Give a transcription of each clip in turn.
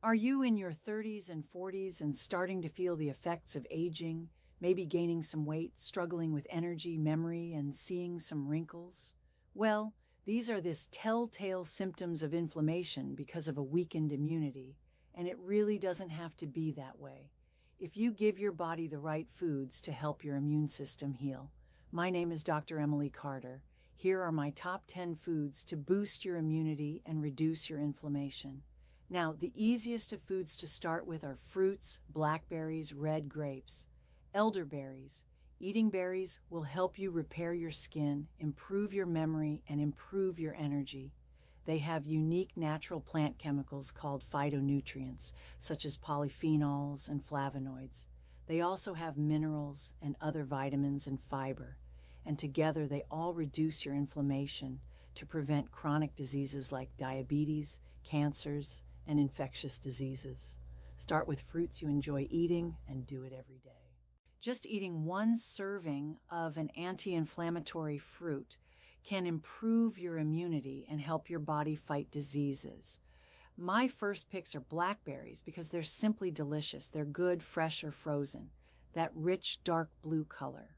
Are you in your 30s and 40s and starting to feel the effects of aging, maybe gaining some weight, struggling with energy, memory, and seeing some wrinkles? Well, these are the telltale symptoms of inflammation because of a weakened immunity, and it really doesn't have to be that way. If you give your body the right foods to help your immune system heal. My name is Dr. Emily Carter. Here are my top 10 foods to boost your immunity and reduce your inflammation. Now, the easiest of foods to start with are fruits, blackberries, red grapes, elderberries. Eating berries will help you repair your skin, improve your memory, and improve your energy. They have unique natural plant chemicals called phytonutrients, such as polyphenols and flavonoids. They also have minerals and other vitamins and fiber, and together they all reduce your inflammation to prevent chronic diseases like diabetes, cancers, and infectious diseases. Start with fruits you enjoy eating and do it every day. Just eating one serving of an anti-inflammatory fruit can improve your immunity and help your body fight diseases. My first picks are blackberries because they're simply delicious. They're good, fresh, or frozen. That rich, dark blue color.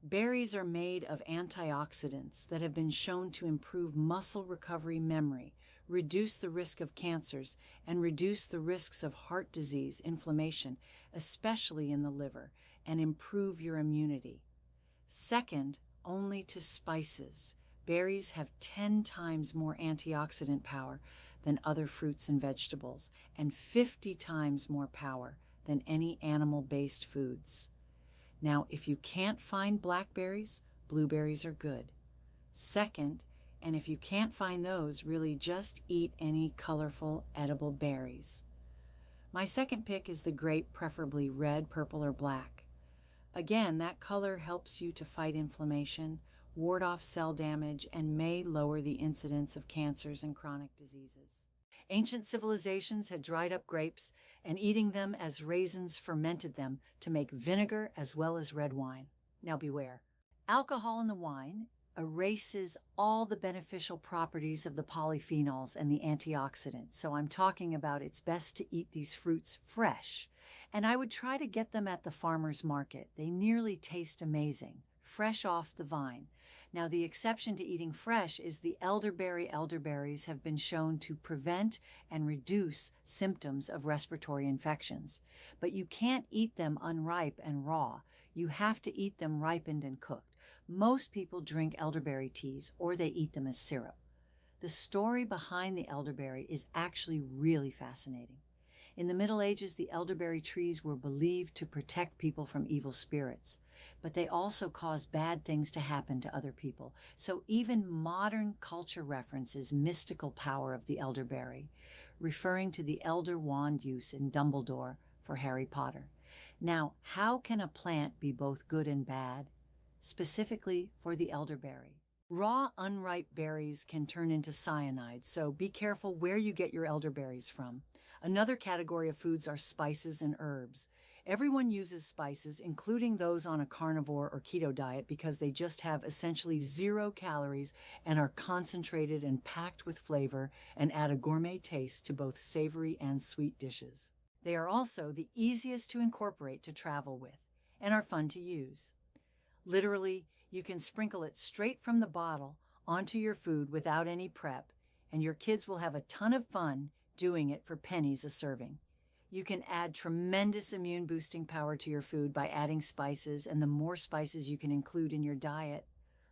Berries are made of antioxidants that have been shown to improve muscle recovery, memory, reduce the risk of cancers, and reduce the risks of heart disease, inflammation, especially in the liver, and improve your immunity. Second, only to spices. Berries have 10 times more antioxidant power than other fruits and vegetables, and 50 times more power than any animal-based foods. Now, if you can't find blackberries, blueberries are good. Second, and if you can't find those, really just eat any colorful, edible berries. My second pick is the grape, preferably red, purple, or black. Again, that color helps you to fight inflammation, ward off cell damage, and may lower the incidence of cancers and chronic diseases. Ancient civilizations had dried up grapes, and eating them as raisins fermented them to make vinegar as well as red wine. Now beware. Alcohol in the wine erases all the beneficial properties of the polyphenols and the antioxidants. So I'm talking about it's best to eat these fruits fresh. And I would try to get them at the farmer's market. They nearly taste amazing, fresh off the vine. Now, the exception to eating fresh is the elderberry. Elderberries have been shown to prevent and reduce symptoms of respiratory infections. But you can't eat them unripe and raw. You have to eat them ripened and cooked. Most people drink elderberry teas or they eat them as syrup. The story behind the elderberry is actually really fascinating. In the Middle Ages, the elderberry trees were believed to protect people from evil spirits, but they also caused bad things to happen to other people. So even modern culture references mystical power of the elderberry, referring to the elder wand use in Dumbledore for Harry Potter. Now, how can a plant be both good and bad? Specifically for the elderberry. Raw, unripe berries can turn into cyanide, so be careful where you get your elderberries from. Another category of foods are spices and herbs. Everyone uses spices, including those on a carnivore or keto diet, because they just have essentially 0 calories and are concentrated and packed with flavor and add a gourmet taste to both savory and sweet dishes. They are also the easiest to incorporate to travel with and are fun to use. Literally, you can sprinkle it straight from the bottle onto your food without any prep, and your kids will have a ton of fun doing it for pennies a serving. You can add tremendous immune boosting power to your food by adding spices, and the more spices you can include in your diet,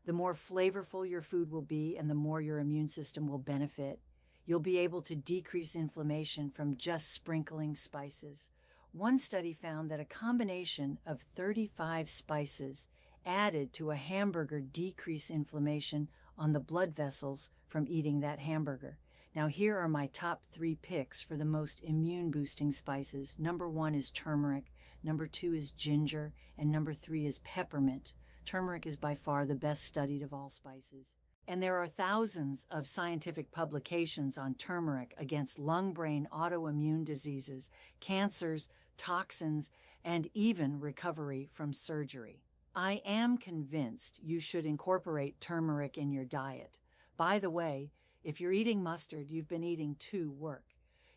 the more flavorful your food will be and the more your immune system will benefit. You'll be able to decrease inflammation from just sprinkling spices. One study found that a combination of 35 spices added to a hamburger decrease inflammation on the blood vessels from eating that hamburger. Now, here are my top 3 picks for the most immune-boosting spices. Number 1 is turmeric, number 2 is ginger, and number 3 is peppermint. Turmeric is by far the best studied of all spices. And there are thousands of scientific publications on turmeric against lung, brain, autoimmune diseases, cancers, toxins, and even recovery from surgery. I am convinced you should incorporate turmeric in your diet. By the way, if you're eating mustard, you've been eating 2 work.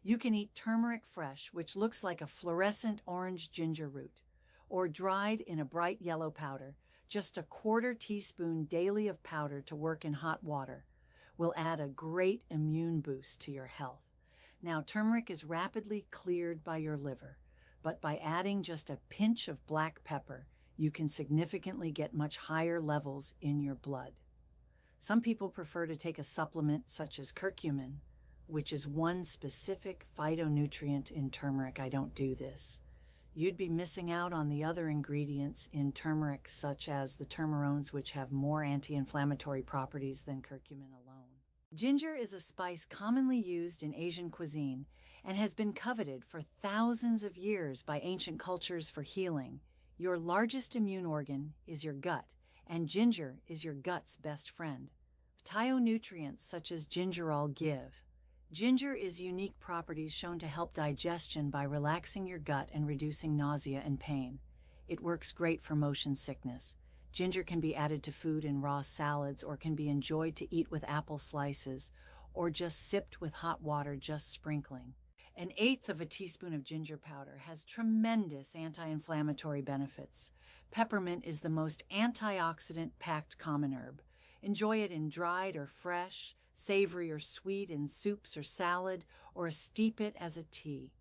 You can eat turmeric fresh, which looks like a fluorescent orange ginger root, or dried in a bright yellow powder. Just a quarter teaspoon daily of powder to work in hot water will add a great immune boost to your health. Now, turmeric is rapidly cleared by your liver, but by adding just a pinch of black pepper, you can significantly get much higher levels in your blood. Some people prefer to take a supplement such as curcumin, which is one specific phytonutrient in turmeric. I don't do this. You'd be missing out on the other ingredients in turmeric, such as the turmerones, which have more anti-inflammatory properties than curcumin alone. Ginger is a spice commonly used in Asian cuisine and has been coveted for thousands of years by ancient cultures for healing. Your largest immune organ is your gut, and ginger is your gut's best friend. Phytonutrients such as gingerol give. Ginger is unique properties shown to help digestion by relaxing your gut and reducing nausea and pain. It works great for motion sickness. Ginger can be added to food in raw salads or can be enjoyed to eat with apple slices or just sipped with hot water, just sprinkling. 1/8 teaspoon of ginger powder has tremendous anti-inflammatory benefits. Peppermint is the most antioxidant-packed common herb. Enjoy it in dried or fresh, savory or sweet, in soups or salad, or steep it as a tea.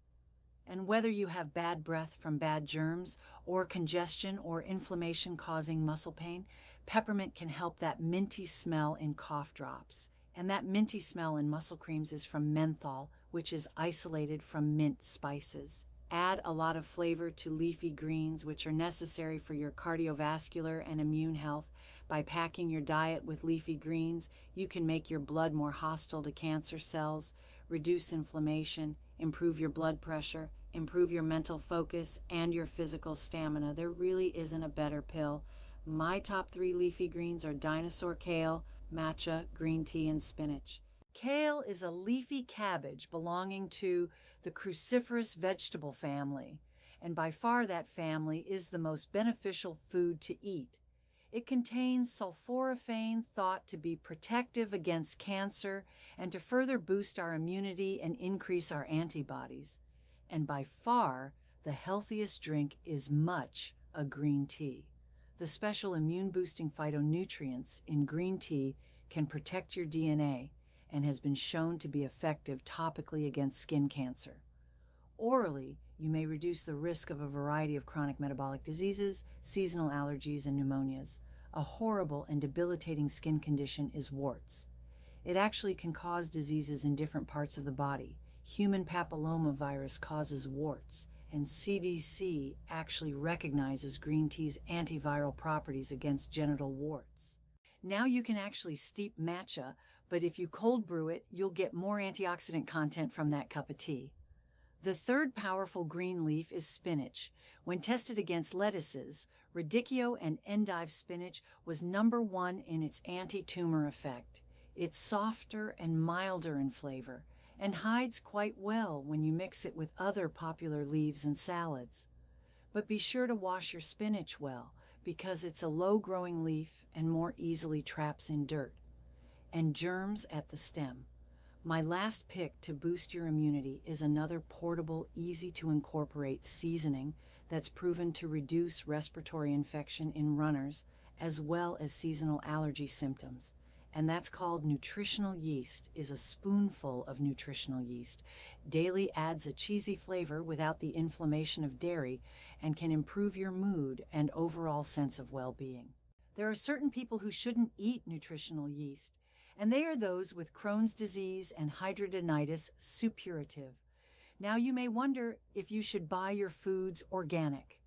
And whether you have bad breath from bad germs or congestion or inflammation causing muscle pain, peppermint can help that minty smell in cough drops. And that minty smell in muscle creams is from menthol, which is isolated from mint spices. Add a lot of flavor to leafy greens, which are necessary for your cardiovascular and immune health. By packing your diet with leafy greens, you can make your blood more hostile to cancer cells, reduce inflammation, improve your blood pressure, improve your mental focus, and your physical stamina. There really isn't a better pill. My top 3 leafy greens are dinosaur kale, matcha, green tea, and spinach. Kale is a leafy cabbage belonging to the cruciferous vegetable family, and by far that family is the most beneficial food to eat. It contains sulforaphane, thought to be protective against cancer and to further boost our immunity and increase our antibodies. And by far, the healthiest drink is much a green tea. The special immune-boosting phytonutrients in green tea can protect your DNA and has been shown to be effective topically against skin cancer. Orally, you may reduce the risk of a variety of chronic metabolic diseases, seasonal allergies, and pneumonias. A horrible and debilitating skin condition is warts. It actually can cause diseases in different parts of the body. Human papillomavirus causes warts, and CDC actually recognizes green tea's antiviral properties against genital warts. Now you can actually steep matcha, but if you cold brew it, you'll get more antioxidant content from that cup of tea. The third powerful green leaf is spinach. When tested against lettuces, radicchio and endive spinach was #1 in its anti-tumor effect. It's softer and milder in flavor and hides quite well when you mix it with other popular leaves and salads. But be sure to wash your spinach well because it's a low-growing leaf and more easily traps in dirt and germs at the stem. My last pick to boost your immunity is another portable, easy-to-incorporate seasoning that's proven to reduce respiratory infection in runners as well as seasonal allergy symptoms. And that's called Nutritional Yeast. Is a spoonful of nutritional yeast. Daily adds a cheesy flavor without the inflammation of dairy and can improve your mood and overall sense of well-being. There are certain people who shouldn't eat nutritional yeast, and they are those with Crohn's disease and hidradenitis suppurativa. Now you may wonder if you should buy your foods organic.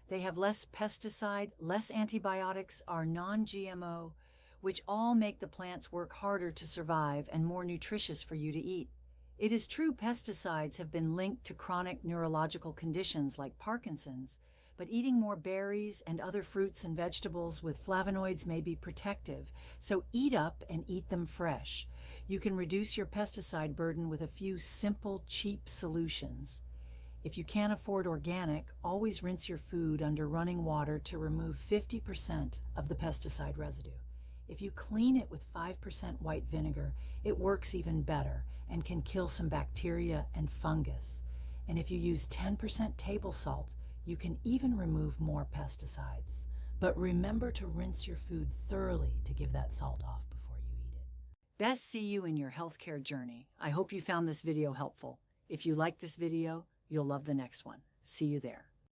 They have less pesticide, less antibiotics, are non-GMO, which all make the plants work harder to survive and more nutritious for you to eat. It is true pesticides have been linked to chronic neurological conditions like Parkinson's, but eating more berries and other fruits and vegetables with flavonoids may be protective, so eat up and eat them fresh. You can reduce your pesticide burden with a few simple, cheap solutions. If you can't afford organic, always rinse your food under running water to remove 50% of the pesticide residue. If you clean it with 5% white vinegar, it works even better and can kill some bacteria and fungus. And if you use 10% table salt, you can even remove more pesticides. But remember to rinse your food thoroughly to give that salt off before you eat it. Best see you in your healthcare journey. I hope you found this video helpful. If you like this video, you'll love the next one. See you there.